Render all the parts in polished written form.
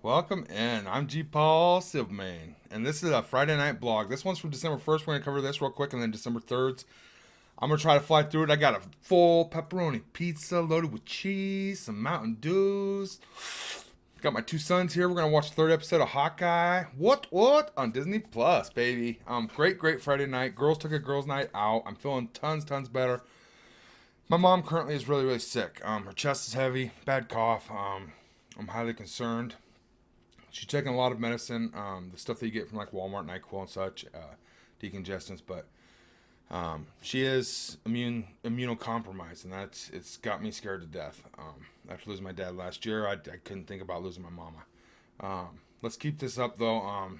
Welcome in. I'm GpaSilverMane, and this is a Friday night blog. This one's from December 1st. We're going to cover this real quick, and then December 3rd. I'm going to try to fly through it. I got a full pepperoni pizza loaded with cheese, some Mountain Dews. Got my two sons here. We're going to watch the third episode of Hawkeye. What? On Disney Plus, baby. Great Friday night. Girls took a girls' night out. I'm feeling tons better. My mom currently is really sick. Her chest is heavy, bad cough. I'm highly concerned. She's taking a lot of medicine, the stuff that you get from like Walmart, NyQuil and such, decongestants, but she is immunocompromised, and it's got me scared to death. After losing my dad last year, I couldn't think about losing my mama. Let's keep this up though.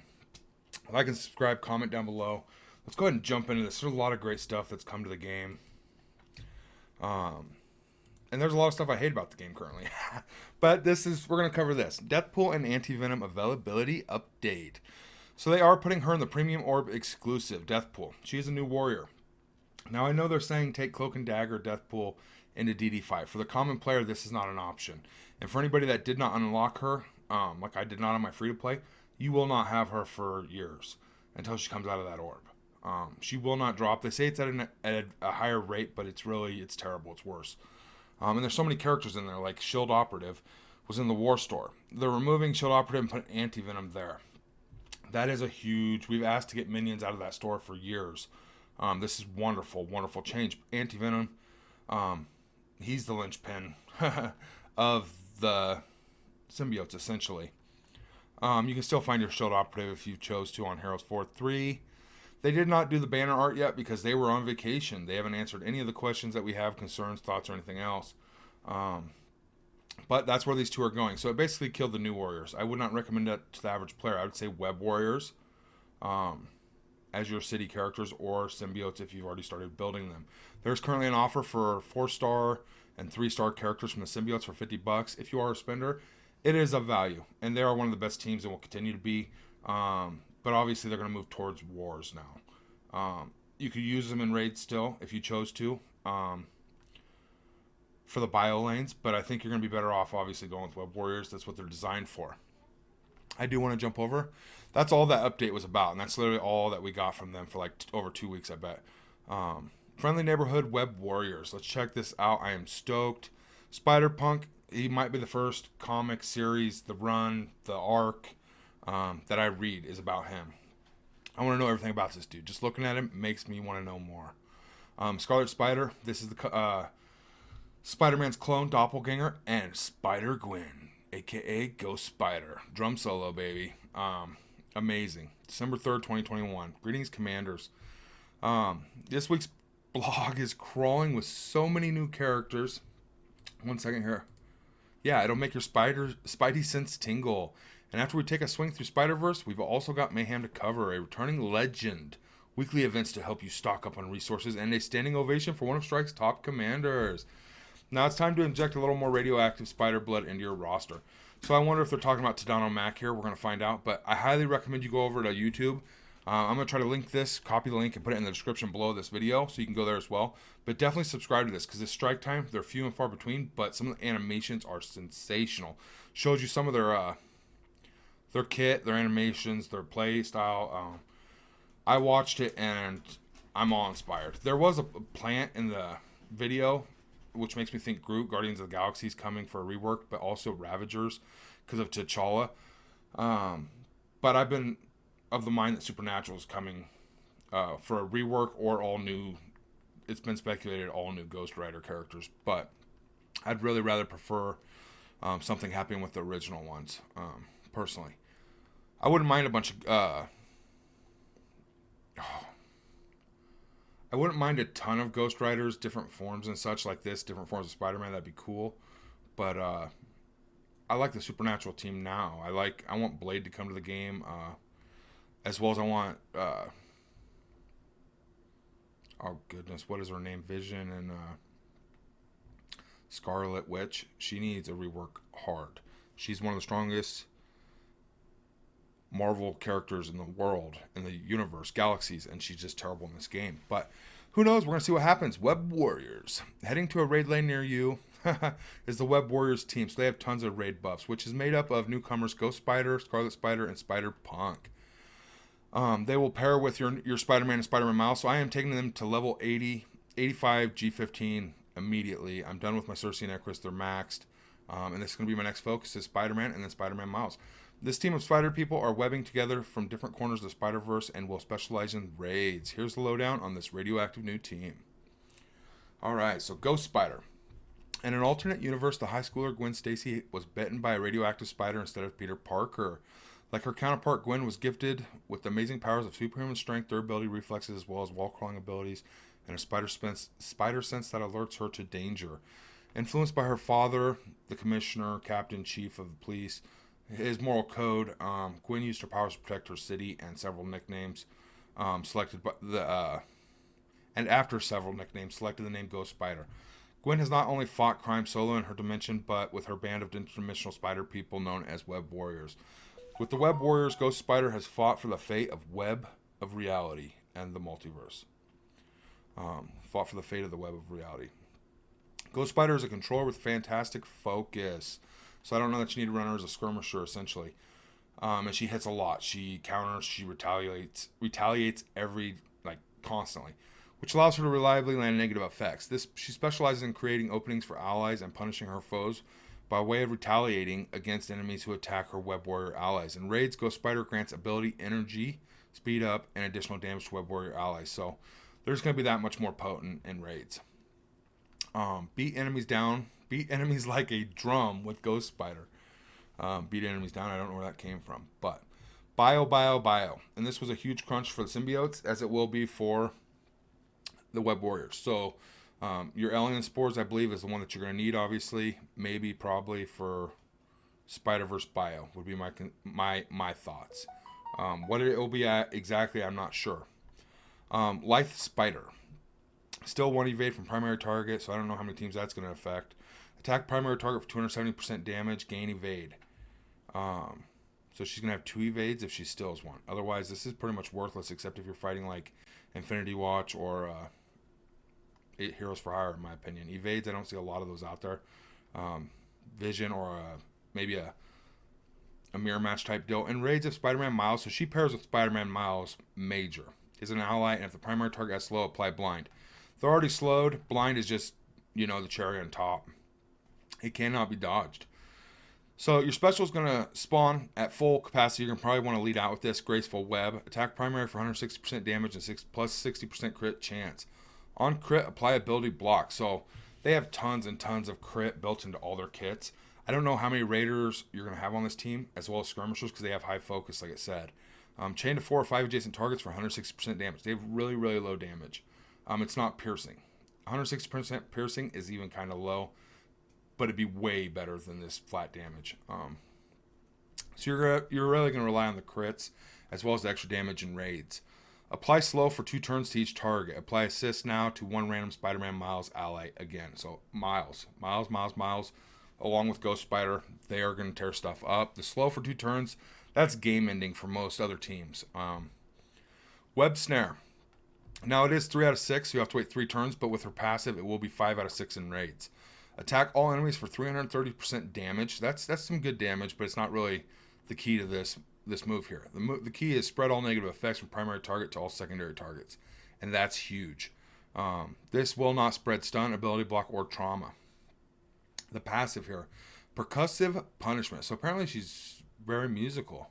Like and subscribe, comment down below. Let's go ahead and jump into this. There's a lot of great stuff that's come to the game. And there's a lot of stuff I hate about the game currently. But we're going to cover this. Deathpool and Anti-Venom availability update. So they are putting her in the Premium Orb exclusive, Deathpool. She is a new warrior. Now I know they're saying take Cloak and Dagger, Deathpool into DD5. For the common player, this is not an option. And for anybody that did not unlock her, like I did not on my free-to-play, you will not have her for years until she comes out of that orb. She will not drop. They say it's at a higher rate, but it's terrible. It's worse. And there's so many characters in there, like Shield Operative was in the War Store. They're removing Shield Operative and putting Anti-Venom there. That is we've asked to get minions out of that store for years. This is wonderful change. Anti-Venom, he's the linchpin of the symbiotes, essentially. You can still find your Shield Operative if you chose to on Heroes 4-3. They did not do the banner art yet because they were on vacation. They haven't answered any of the questions that we have, concerns, thoughts, or anything else. But that's where these two are going. So it basically killed the new warriors. I would not recommend that to the average player. I would say web warriors as your city characters, or symbiotes if you've already started building them. There's currently an offer for 4-star and 3-star characters from the symbiotes for $50. If you are a spender, it is of value. And they are one of the best teams and will continue to be. But obviously they're going to move towards wars now. You could use them in raids still if you chose to for the bio lanes, but I think you're going to be better off obviously going with web warriors. That's what they're designed for. I do want to jump over. That's all that update was about, and that's literally all that we got from them for like over 2 weeks, I bet. Friendly Neighborhood Web Warriors. Let's check this out. I am stoked. Spider-Punk, he might be the first comic series, the run, the arc that I read is about him. I want to know everything about this dude. Just looking at him makes me want to know more. Scarlet Spider, this is the Spider-Man's clone, doppelganger, and Spider-Gwen, aka Ghost Spider. Drum solo, baby. Amazing. December 3rd, 2021. Greetings, Commanders. This week's blog is crawling with so many new characters. 1 second here. Yeah, it'll make your Spidey sense tingle. And after we take a swing through Spider-Verse, we've also got Mayhem to cover, a returning legend, weekly events to help you stock up on resources, and a standing ovation for one of Strike's top commanders. Now it's time to inject a little more radioactive spider blood into your roster. So I wonder if they're talking about Tadano Mac here. We're going to find out. But I highly recommend you go over to YouTube. I'm going to try to link this, copy the link, and put it in the description below this video so you can go there as well. But definitely subscribe to this because this strike time, they're few and far between, but some of the animations are sensational. Shows you some of their kit, their animations, their play style. I watched it and I'm all inspired. There was a plant in the video, which makes me think Groot, Guardians of the Galaxy, is coming for a rework, but also Ravagers because of T'Challa. But I've been of the mind that Supernatural is coming for a rework or all new. It's been speculated all new Ghost Rider characters, but I'd really rather prefer something happening with the original ones, personally. I wouldn't mind a bunch of I wouldn't mind a ton of Ghost Riders, different forms and such like this, different forms of Spider-Man. That'd be cool. But I like the Supernatural team now. I want Blade to come to the game, as well as I want oh goodness, what is her name? Vision and Scarlet Witch. She needs a rework hard. She's one of the strongest Marvel characters in the world, in the universe, galaxies, and she's just terrible in this game. But who knows? We're going to see what happens. Web Warriors. Heading to a raid lane near you. is the Web Warriors team. So they have tons of raid buffs, which is made up of newcomers Ghost Spider, Scarlet Spider, and Spider-Punk. They will pair with your Spider-Man and Spider-Man Miles. So I am taking them to level 80, 85, G15 immediately. I'm done with my Cersei and Icarus. They're maxed. And this is going to be my next focus is Spider-Man and then Spider-Man Miles. This team of Spider people are webbing together from different corners of the Spider-Verse and will specialize in raids. Here's the lowdown on this radioactive new team. Alright, so Ghost Spider. In an alternate universe, the high schooler Gwen Stacy was bitten by a radioactive spider instead of Peter Parker. Like her counterpart, Gwen was gifted with amazing powers of superhuman strength, durability, reflexes, as well as wall-crawling abilities, and a spider sense that alerts her to danger. Influenced by her father, the commissioner, captain, chief of the police, his moral code, Gwen used her powers to protect her city and several nicknames selected by and after several nicknames, selected the name Ghost Spider. Gwen has not only fought crime solo in her dimension, but with her band of interdimensional spider people known as Web Warriors. With the Web Warriors, Ghost Spider has fought for the fate of Web of Reality and the multiverse. Fought for the fate of the Web of Reality. Ghost Spider is a controller with fantastic focus. So I don't know that you need to run her as a skirmisher, essentially. And she hits a lot. She counters, she retaliates constantly, which allows her to reliably land negative effects. She specializes in creating openings for allies and punishing her foes by way of retaliating against enemies who attack her Web Warrior allies. In raids, Ghost Spider grants ability, energy, speed up, and additional damage to Web Warrior allies. So there's going to be that much more potent in raids. Beat enemies like a drum with Ghost Spider. Beat enemies down, I don't know where that came from. But bio. And this was a huge crunch for the symbiotes, as it will be for the Web Warriors. So your alien spores, I believe, is the one that you're going to need, obviously. Maybe, probably for Spider-Verse bio would be my thoughts. What it will be at exactly, I'm not sure. Lithe Spider. Still one evade from primary target, so I don't know how many teams that's going to affect. Attack primary target for 270% damage, gain evade. So she's going to have 2 evades if she steals one. Otherwise, this is pretty much worthless, except if you're fighting like Infinity Watch or Heroes for Hire, in my opinion. Evades, I don't see a lot of those out there. Vision or maybe a mirror match type deal. In raids of Spider-Man Miles, so she pairs with Spider-Man Miles Major. Is an ally, and if the primary target has slow, apply blind. They're already slowed. Blind is just, the cherry on top. It cannot be dodged. So your special is going to spawn at full capacity. You're going to probably want to lead out with this Graceful Web. Attack primary for 160% damage and plus 60% crit chance. On crit, apply ability block. So they have tons and tons of crit built into all their kits. I don't know how many raiders you're going to have on this team, as well as skirmishers, because they have high focus, like I said. Chain to 4 or 5 adjacent targets for 160% damage. They have really, really low damage. It's not piercing. 160% piercing is even kind of low, but it'd be way better than this flat damage. So you're really going to rely on the crits as well as the extra damage in raids. Apply slow for 2 turns to each target. Apply assist now to 1 random Spider-Man Miles ally again. So Miles, along with Ghost Spider, they are going to tear stuff up. The slow for 2 turns, that's game ending for most other teams. Web Snare. Now it is 3 out of 6, so you have to wait 3 turns, but with her passive, it will be 5 out of 6 in raids. Attack all enemies for 330% damage. That's some good damage, but it's not really the key to this move here. The key is spread all negative effects from primary target to all secondary targets, and that's huge. This will not spread stun, ability block, or trauma. The passive here, percussive punishment. So apparently she's very musical.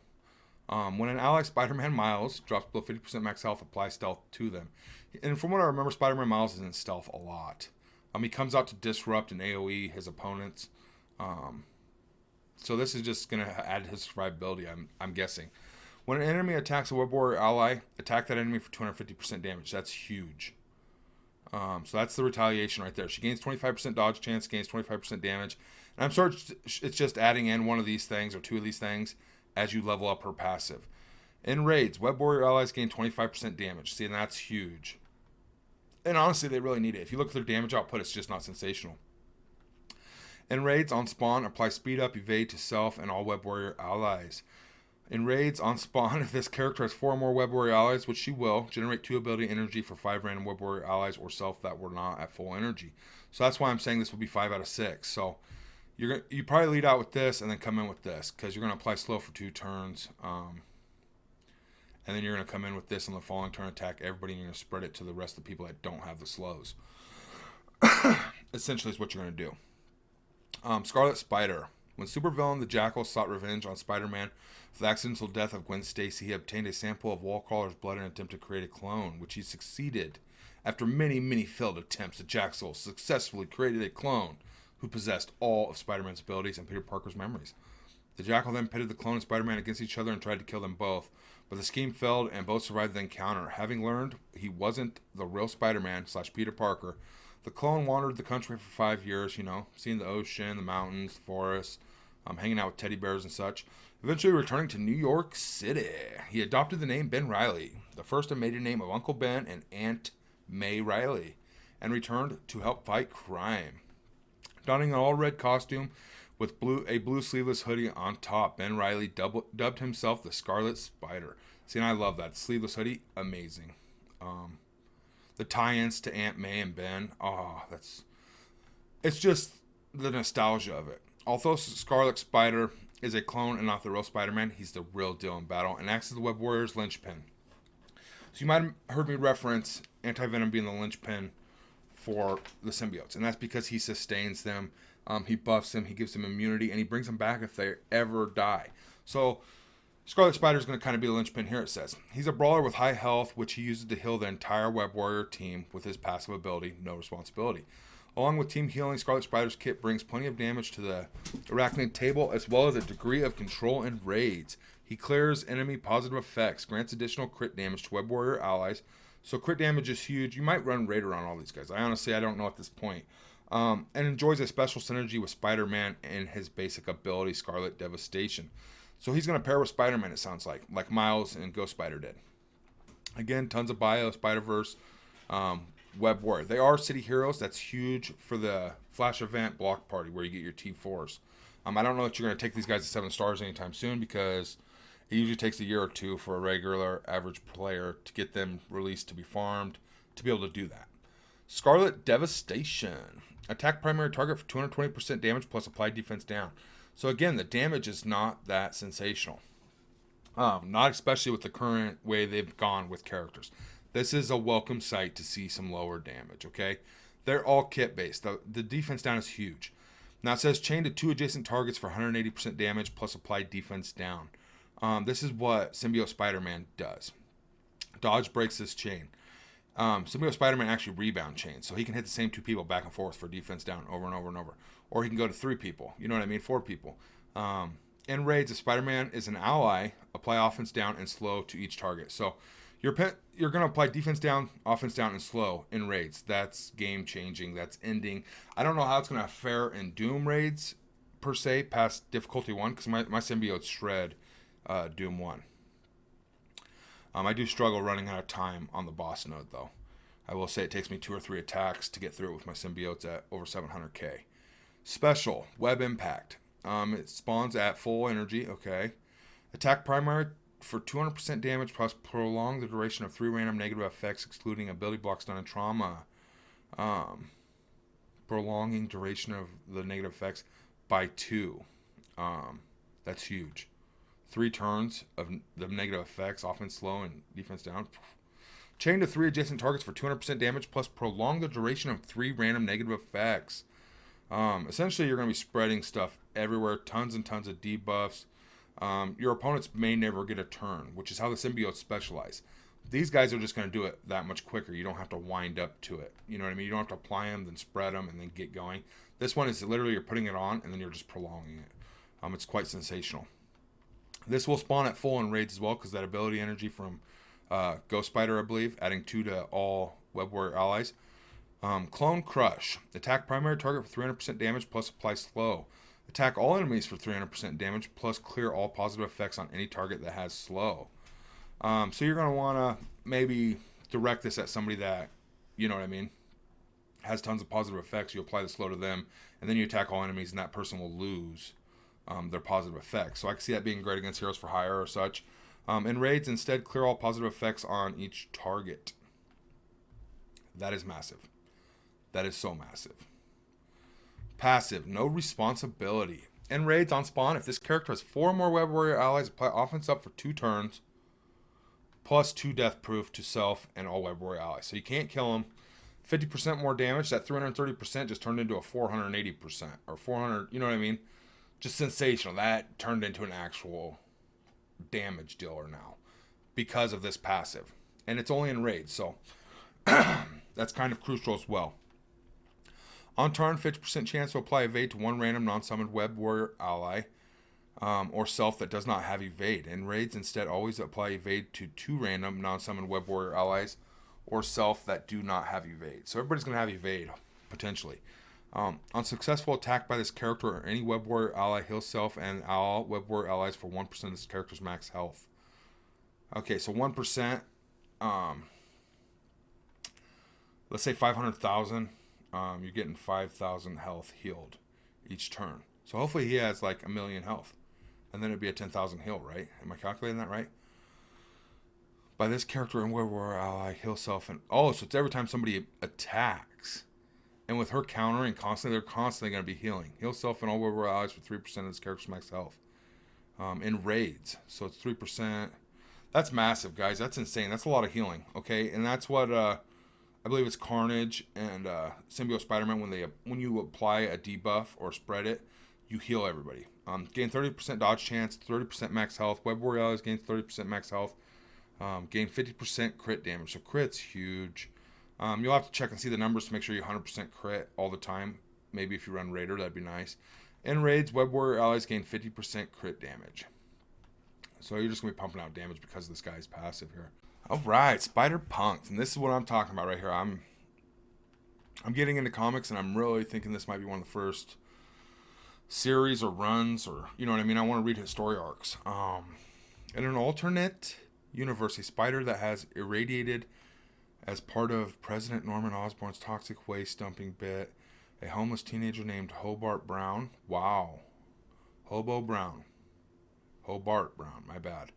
When an ally Spider-Man Miles drops below 50% max health, apply stealth to them. And from what I remember, Spider-Man Miles is in stealth a lot. He comes out to disrupt and AoE his opponents. So this is just going to add his survivability, I'm guessing. When an enemy attacks a Web Warrior ally, attack that enemy for 250% damage. That's huge. So that's the retaliation right there. She gains 25% dodge chance, gains 25% damage. And I'm sure it's just adding in one of these things or 2 of these things as you level up her passive. In raids, Web Warrior allies gain 25% damage. See, and that's huge. And honestly, they really need it. If you look at their damage output, it's just not sensational. In raids, on spawn, apply speed up, evade to self and all Web Warrior allies. In raids, on spawn, if this character has 4 or more Web Warrior allies, which she will, generate 2 ability energy for 5 random Web Warrior allies or self that were not at full energy. So that's why I'm saying this will be 5 out of 6. So you probably lead out with this and then come in with this, because you're going to apply slow for 2 turns. And then you're going to come in with this on the following turn, attack everybody, and you're going to spread it to the rest of the people that don't have the slows. Essentially is what you're going to do. Scarlet Spider. When supervillain the Jackal sought revenge on Spider-Man for the accidental death of Gwen Stacy, he obtained a sample of Wallcrawler's blood in an attempt to create a clone, which he succeeded. After many, many failed attempts, the Jackal successfully created a clone who possessed all of Spider-Man's abilities and Peter Parker's memories. The Jackal then pitted the clone and Spider-Man against each other and tried to kill them both, but the scheme failed and both survived the encounter. Having learned he wasn't the real Spider-Man / Peter Parker, the clone wandered the country for 5 years, seeing the ocean, the mountains, forests, hanging out with teddy bears and such, eventually returning to New York City. He adopted the name Ben Reilly, the first and maiden name of Uncle Ben and Aunt May Reilly, and returned to help fight crime. Donning an all-red costume with a blue sleeveless hoodie on top, Ben Reilly dubbed himself the Scarlet Spider. See, and I love that. Sleeveless hoodie, amazing. The tie-ins to Aunt May and Ben, it's just the nostalgia of it. Although Scarlet Spider is a clone and not the real Spider-Man, he's the real deal in battle and acts as the Web Warrior's linchpin. So you might have heard me reference Anti-Venom being the linchpin for the symbiotes, and that's because he sustains them, he buffs them, he gives them immunity, and he brings them back if they ever die. So Scarlet Spider is going to kind of be the linchpin here, it says. He's a brawler with high health, which he uses to heal the entire Web Warrior team with his passive ability, No Responsibility. Along with team healing, Scarlet Spider's kit brings plenty of damage to the arachnid table, as well as a degree of control in raids. He clears enemy positive effects, grants additional crit damage to Web Warrior allies. So crit damage is huge. You might run raid around all these guys. I don't know at this point. And enjoys a special synergy with Spider-Man and his basic ability, Scarlet Devastation. So he's going to pair with Spider-Man, it sounds like Miles and Ghost Spider did. Again, tons of bio, Spider-Verse, Web Warrior. They are city heroes. That's huge for the Flash event block party where you get your T4s. I don't know that you're going to take these guys to 7 stars anytime soon, because it usually takes a year or two for a regular average player to get them released to be farmed to be able to do that. Scarlet Devastation. Attack primary target for 220% damage plus applied defense down. So again, the damage is not that sensational. Not especially with the current way they've gone with characters. This is a welcome sight to see some lower damage, okay? They're all kit-based. The defense down is huge. Now it says chain to 2 adjacent targets for 180% damage plus applied defense down. This is what Symbiote Spider-Man does. Dodge breaks this chain. Symbiote Spider-Man actually rebound chains, so he can hit the same 2 people back and forth for defense down over and over and over. Or he can go to 3 people. You know what I mean? 4 people. In raids, if Spider-Man is an ally, apply offense down and slow to each target. So you're going to apply defense down, offense down, and slow in raids. That's game-changing. That's ending. I don't know how it's going to fare in Doom raids, per se, past difficulty 1, because my symbiotes shred Doom 1. I do struggle running out of time on the boss node, though. I will say it takes me 2 or 3 attacks to get through it with my symbiotes at over 700k. Special, Web Impact. It spawns at full energy, okay. Attack primary for 200% damage plus prolong the duration of 3 random negative effects excluding ability blocks done in trauma. Prolonging duration of the negative effects by 2. That's huge. 3 turns of the negative effects, offense slow and defense down. Chain to 3 adjacent targets for 200% damage plus prolong the duration of 3 random negative effects. Essentially, you're going to be spreading stuff everywhere, tons and tons of debuffs. Your opponents may never get a turn, which is how the symbiotes specialize. These guys are just going to do it that much quicker. You don't have to wind up to it. You know what I mean? You don't have to apply them, then spread them, and then get going. This one is literally you're putting it on, and then you're just prolonging it. It's quite sensational. This will spawn at full in raids as well, because that ability energy from Ghost Spider, I believe, adding 2 to all Web Warrior allies. Clone Crush. Attack primary target for 300% damage plus apply slow. Attack all enemies for 300% damage plus clear all positive effects on any target that has slow. So you're going to want to maybe direct this at somebody that, you know what I mean, has tons of positive effects. You apply the slow to them, and then you attack all enemies, and that person will lose their positive effects. So I can see that being great against heroes for hire or such. In raids, instead, clear all positive effects on each target. That is massive. That is so massive. Passive, no responsibility. In raids on spawn, if this character has 4 more web warrior allies, apply offense up for 2 turns, plus 2 death proof to self and all web warrior allies. So you can't kill him. 50% more damage. That 330% just turned into a 480% or 400. You know what I mean? Just sensational. That turned into an actual damage dealer now because of this passive, and it's only in raids, so that's kind of crucial as well. On turn, 50% chance to apply evade to 1 random non-summoned web warrior ally or self that does not have evade. In raids, instead, always apply evade to 2 random non-summoned web warrior allies or self that do not have evade. So everybody's going to have evade, potentially. On successful attack by this character or any web warrior ally, heal self and all web warrior allies for 1% of this character's max health. Okay, so 1%, let's say 500,000, you're getting 5,000 health healed each turn. So hopefully he has like 1,000,000 health, and then it'd be a 10,000 heal, right? Am I calculating that right? By this character and web warrior ally, heal self and... Oh, so it's every time somebody attacks. And with her countering constantly, they're constantly going to be healing. Heal self and all web warrior allies for 3% of this character's max health. In raids. So it's 3%. That's massive, guys. That's insane. That's a lot of healing. Okay, and that's what I believe it's Carnage and Symbiote SpiderMan, when you apply a debuff or spread it, you heal everybody. Gain 30% dodge chance, 30% max health. Web warrior allies gains 30% max health. Gain 50% crit damage. So crit's huge. You'll have to check and see the numbers to make sure you 100% crit all the time. Maybe if you run Raider, that'd be nice. In raids, web warrior allies gain 50% crit damage. So you're just going to be pumping out damage because this guy's passive here. Alright, Spider-Punk. And this is what I'm talking about right here. I'm getting into comics, and I'm really thinking this might be one of the first series or runs, or, you know what I mean? I want to read his story arcs. In an alternate universe, a spider that has irradiated as part of President Norman Osborn's toxic waste dumping bit a homeless teenager named Hobart Brown. Wow. Hobart Brown, my bad.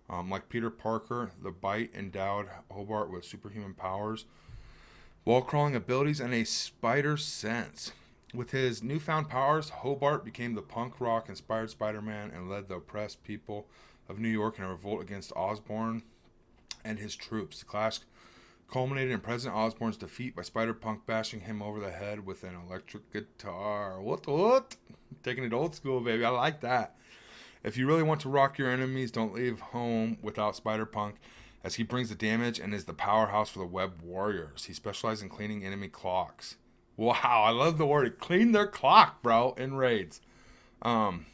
Like Peter Parker, the Bite endowed Hobart with superhuman powers, wall-crawling abilities, and a spider sense. With his newfound powers, Hobart became the punk rock-inspired Spider-Man and led the oppressed people of New York in a revolt against Osborn and his troops. The clash culminated in President Osborn's defeat by Spider-Punk bashing him over the head with an electric guitar. What? Taking it old school, baby. I like that. If you really want to rock your enemies, don't leave home without Spider-Punk, as he brings the damage and is the powerhouse for the Web Warriors. He specializes in cleaning enemy clocks. Wow, I love the word. Clean their clock, bro, in raids. And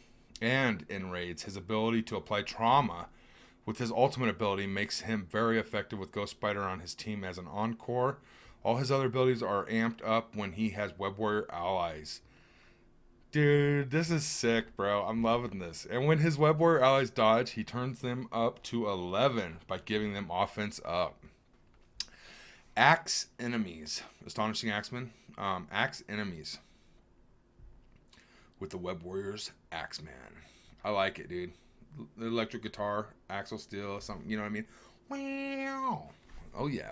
in raids, his ability to apply trauma with his ultimate ability makes him very effective with Ghost Spider on his team as an encore. All his other abilities are amped up when he has Web Warrior allies. Dude, this is sick, bro. I'm loving this. And when his Web Warrior allies dodge, he turns them up to 11 by giving them offense up. Axe enemies. Astonishing Axeman. Axe enemies. With the Web Warriors, Axeman. I like it, dude. The electric guitar, Axel Steel, something, you know what I mean? Wow. Oh, yeah.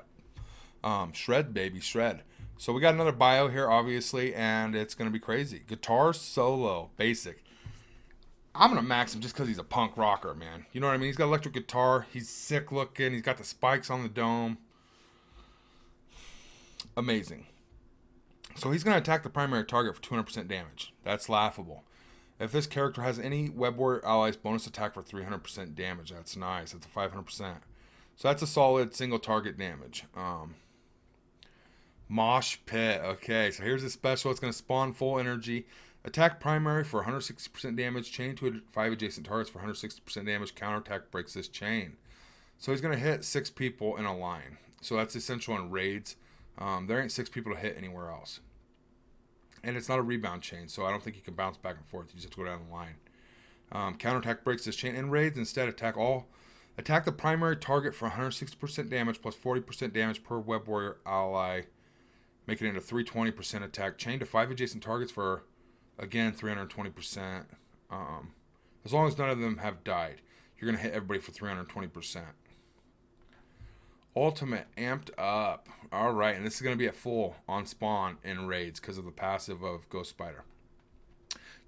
Shred, baby, shred. So we got another bio here, obviously, and it's going to be crazy. Guitar solo, basic. I'm going to max him just because he's a punk rocker, man. You know what I mean? He's got electric guitar. He's sick looking. He's got the spikes on the dome. Amazing. So he's going to attack the primary target for 200% damage. That's laughable. If this character has any Web Warrior allies, bonus attack for 300% damage. That's nice. That's a 500%. So that's a solid single target damage. Mosh Pit. Okay, so here's a special. It's going to spawn full energy. Attack primary for 160% damage. Chain to 5 adjacent targets for 160% damage. Counterattack breaks this chain. So he's going to hit 6 people in a line. So that's essential in raids. There ain't 6 people to hit anywhere else. And it's not a rebound chain, so I don't think you can bounce back and forth. You just have to go down the line. Counterattack breaks this chain. In raids, instead, attack the primary target for 160% damage plus 40% damage per Web Warrior ally. Make it into 320% attack. Chain to 5 adjacent targets for, again, 320%. As long as none of them have died, you're going to hit everybody for 320%. Ultimate amped up. Alright, and this is going to be at full on spawn in raids because of the passive of Ghost Spider.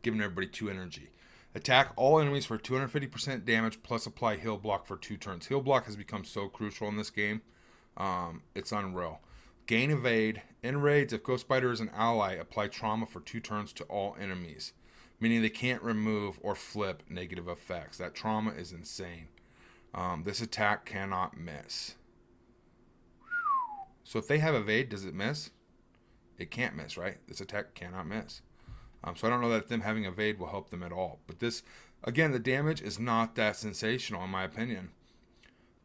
giving everybody 2 energy. Attack all enemies for 250% damage plus apply heal block for 2 turns. Heal block has become so crucial in this game. It's unreal. Gain evade. In raids, if Ghost Spider is an ally, apply trauma for 2 turns to all enemies, meaning they can't remove or flip negative effects. That trauma is insane. This attack cannot miss. So if they have evade, does it miss? It can't miss, right? This attack cannot miss. So I don't know that them having evade will help them at all. But this, again, the damage is not that sensational in my opinion.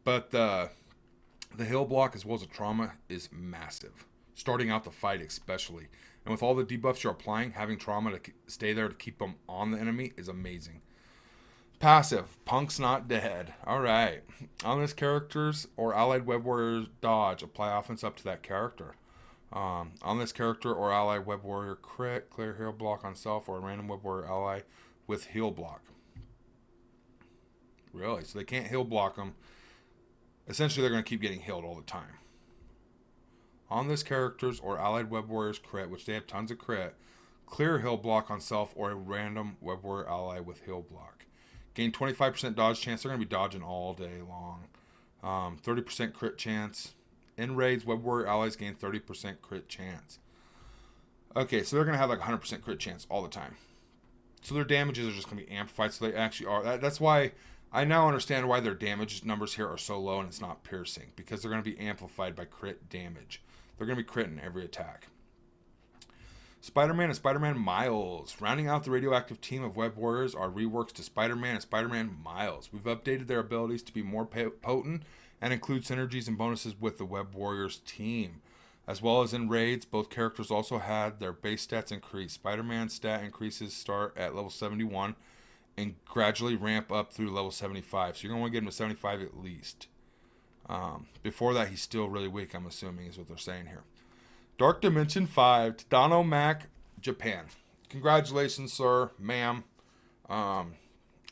But the heal block as well as the trauma is massive. Starting out the fight especially. And with all the debuffs you're applying, having trauma to stay there to keep them on the enemy is amazing. Passive, Punk's Not Dead. Alright. On this character's or allied web warrior's dodge, apply offense up to that character. On this character or allied web warrior crit, clear heal block on self or a random web warrior ally with heal block. Really? So they can't heal block them. Essentially, they're going to keep getting healed all the time. On this character's or allied web warrior's crit, which they have tons of crit, clear heal block on self or a random web warrior ally with heal block. Gain 25% dodge chance. They're going to be dodging all day long. 30% crit chance. In raids, web warrior allies gain 30% crit chance. Okay, so they're going to have like 100% crit chance all the time. So their damages are just going to be amplified. So they actually are. That's why I now understand why their damage numbers here are so low and it's not piercing. Because they're going to be amplified by crit damage. They're going to be critting every attack. SpiderMan and SpiderMan Miles. Rounding out the radioactive team of web warriors are reworks to SpiderMan and SpiderMan Miles. We've updated their abilities to be more potent and include synergies and bonuses with the web warriors team. As well as in raids, both characters also had their base stats increased. Spider-Man's stat increases start at level 71 and gradually ramp up through level 75. So you're going to want to get him to 75 at least. Before that, he's still really weak, I'm assuming, is what they're saying here. Dark Dimension 5, Tadano Mac, Japan. Congratulations, sir, ma'am. I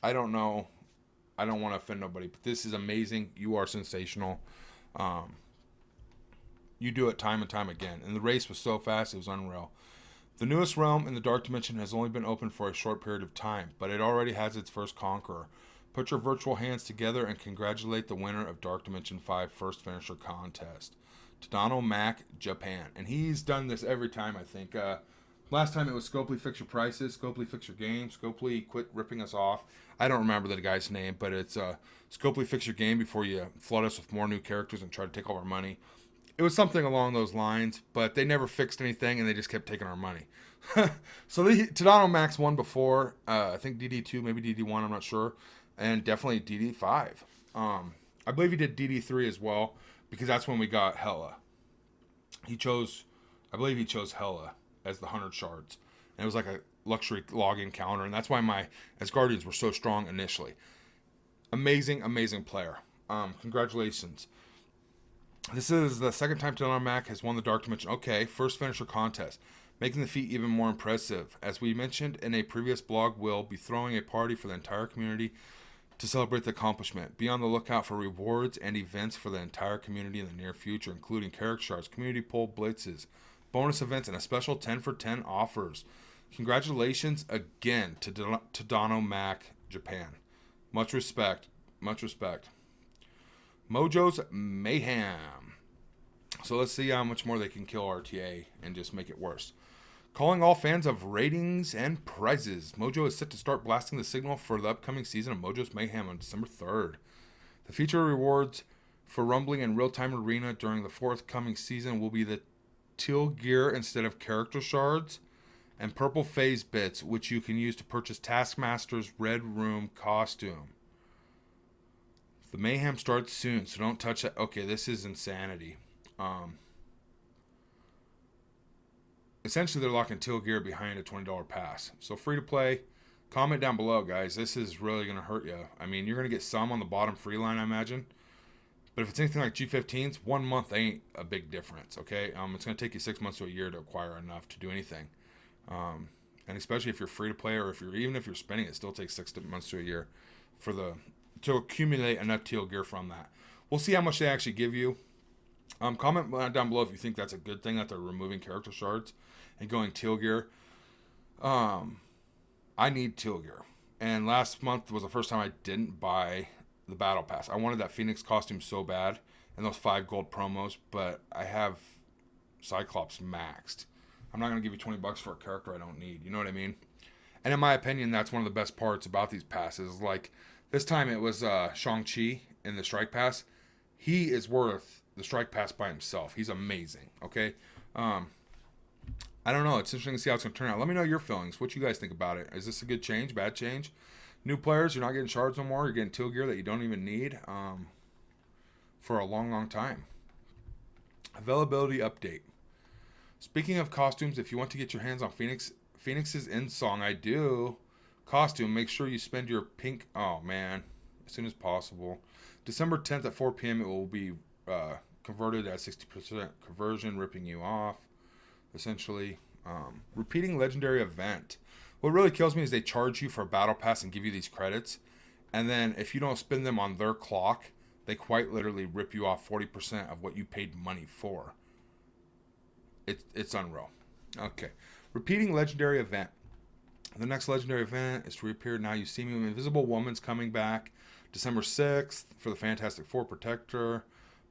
don't know. I don't want to offend nobody, but this is amazing. You are sensational. You do it time and time again. And the race was so fast, it was unreal. The newest realm in the Dark Dimension has only been open for a short period of time, but it already has its first conqueror. Put your virtual hands together and congratulate the winner of Dark Dimension 5 First Finisher Contest. Tadano Mac, Japan. And he's done this every time, I think. Last time it was Scopely Fix Your Prices, Scopely Fix Your Game, Scopely Quit Ripping Us Off. I don't remember the guy's name, but it's Scopely Fix Your Game before you flood us with more new characters and try to take all our money. It was something along those lines, but they never fixed anything and they just kept taking our money. So Tadano Max won before, I think DD2, maybe DD1, I'm not sure, and definitely DD5. I believe he did DD3 as well, because that's when we got Hela. I believe he chose Hela as the 100 shards. And it was like a luxury login counter, and that's why my Asgardians were so strong initially. Amazing, amazing player. Congratulations. This is the second time Tadano Mac has won the Dark Dimension. Okay, first finisher contest, making the feat even more impressive. As we mentioned in a previous blog, we'll be throwing a party for the entire community to celebrate the accomplishment. Be on the lookout for rewards and events for the entire community in the near future, including character shards, community poll blitzes, bonus events, and a special 10 for 10 offers. Congratulations again to Tadano Mac, Japan. Much respect. Much respect. Mojo's Mayhem. So let's see how much more they can kill RTA and just make it worse. Calling all fans of ratings and prizes. Mojo is set to start blasting the signal for the upcoming season of Mojo's Mayhem on December 3rd. The feature rewards for rumbling and real-time arena during the forthcoming season will be the teal gear instead of character shards and purple phase bits, which you can use to purchase Taskmaster's Red Room costume. The Mayhem starts soon, so don't touch that. Okay, this is insanity. Essentially, they're locking teal gear behind a $20 pass. So free to play. Comment down below, guys. This is really going to hurt you. I mean, you're going to get some on the bottom free line, I imagine. But if it's anything like G15s, 1 month ain't a big difference, okay? It's going to take you 6 months to a year to acquire enough to do anything. And especially if you're free to play, or even if you're spending, it still takes 6 months to a year to accumulate enough teal gear from that. We'll see how much they actually give you. Comment down below if you think that's a good thing that they're removing character shards and going teal gear. I need teal gear. And last month was the first time I didn't buy the battle pass. I wanted that Phoenix costume so bad and those 5 gold promos, but I have Cyclops maxed. I'm not going to give you $20 for a character I don't need. You know what I mean? And in my opinion, that's one of the best parts about these passes. Like, this time it was Shang-Chi in the Strike Pass. He is worth the Strike Pass by himself. He's amazing, okay? I don't know. It's interesting to see how it's going to turn out. Let me know your feelings. What you guys think about it. Is this a good change, bad change? New players, you're not getting shards no more. You're getting teal gear that you don't even need for a long, long time. Availability update. Speaking of costumes, if you want to get your hands on Phoenix's End Song I Do costume, make sure you spend your pink, oh man, as soon as possible. December 10th at 4 p.m. it will be converted at 60% conversion, ripping you off, essentially. Repeating legendary event. What really kills me is they charge you for a battle pass and give you these credits, and then if you don't spend them on their clock, they quite literally rip you off 40% of what you paid money for. It's unreal. Okay. Repeating legendary event. The next legendary event is to reappear Now You See Me. Invisible Woman's coming back December 6th for the Fantastic Four Protector.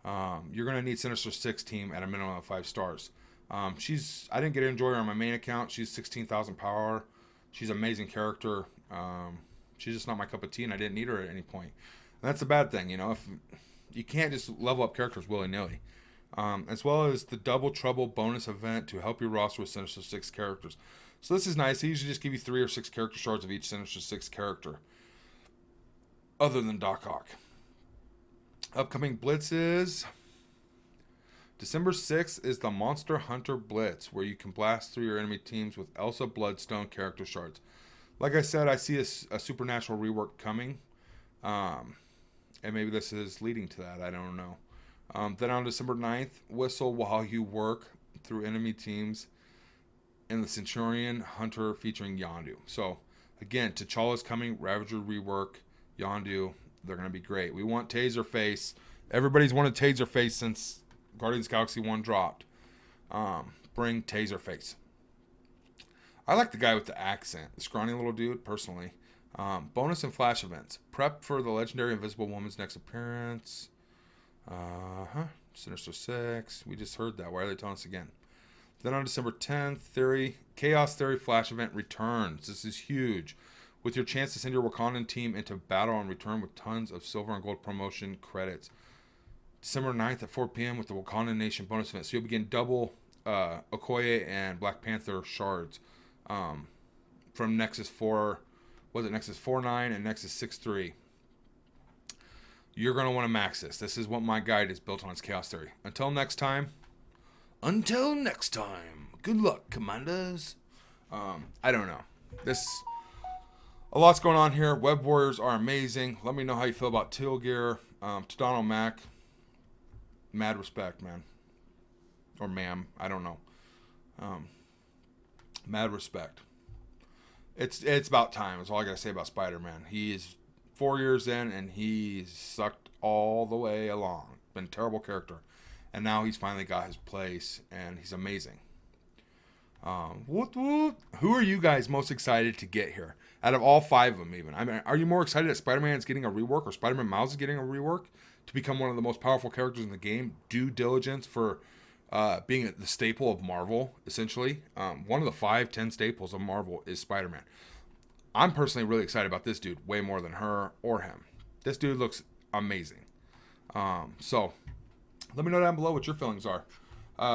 You're going to need Sinister Six team at a minimum of 5 stars. I didn't get to enjoy her on my main account. She's 16,000 power. She's an amazing character. She's just not my cup of tea, and I didn't need her at any point. And that's a bad thing, you know. If you can't just level up characters willy-nilly. As well as the Double Trouble bonus event to help your roster with Sinister Six characters. So this is nice. They usually just give you 3 or 6 character shards of each Sinister Six character, other than Doc Ock. Upcoming Blitzes. December 6th is the Monster Hunter Blitz, where you can blast through your enemy teams with Elsa Bloodstone character shards. Like I said, I see a supernatural rework coming, and maybe this is leading to that. I don't know. Then on December 9th, whistle while you work through enemy teams in the Centurion Hunter featuring Yondu. So, again, T'Challa's coming, Ravager rework, Yondu, they're going to be great. We want Taserface. Everybody's wanted Taserface since Guardians of the Galaxy 1 dropped. Bring Taserface. I like the guy with the accent, the scrawny little dude, personally. Bonus and flash events. Prep for the legendary Invisible Woman's next appearance. Sinister Six. We just heard that. Why are they telling us again? Then on December 10th, Chaos Theory Flash event returns. This is huge. With your chance to send your Wakandan team into battle and return with tons of silver and gold promotion credits. December 9th at 4 p.m. with the Wakandan Nation bonus event. So you'll begin double Okoye and Black Panther shards from Nexus 4. Was it Nexus 4.9 and Nexus 6.3? You're going to want to max this. This is what my guide is built on. Its Chaos Theory. Until next time, good luck, commanders. I don't know. A lot's going on here. Web Warriors are amazing. Let me know how you feel about Teal Gear. To Donald Mack, mad respect, man. Or ma'am, I don't know. Mad respect. It's about time. That's all I got to say about Spider-Man. He is 4 years in, and he's sucked all the way along. Been a terrible character. And now he's finally got his place, and he's amazing. Who are you guys most excited to get here? Out of all 5 of them, even. I mean, are you more excited that Spider-Man is getting a rework, or Spider-Man Miles is getting a rework to become one of the most powerful characters in the game? Due diligence for being the staple of Marvel, essentially. One of the 5-10 staples of Marvel is Spider-Man. I'm personally really excited about this dude, way more than her or him. This dude looks amazing. So, let me know down below what your feelings are.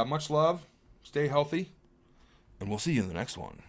Much love, stay healthy, and we'll see you in the next one.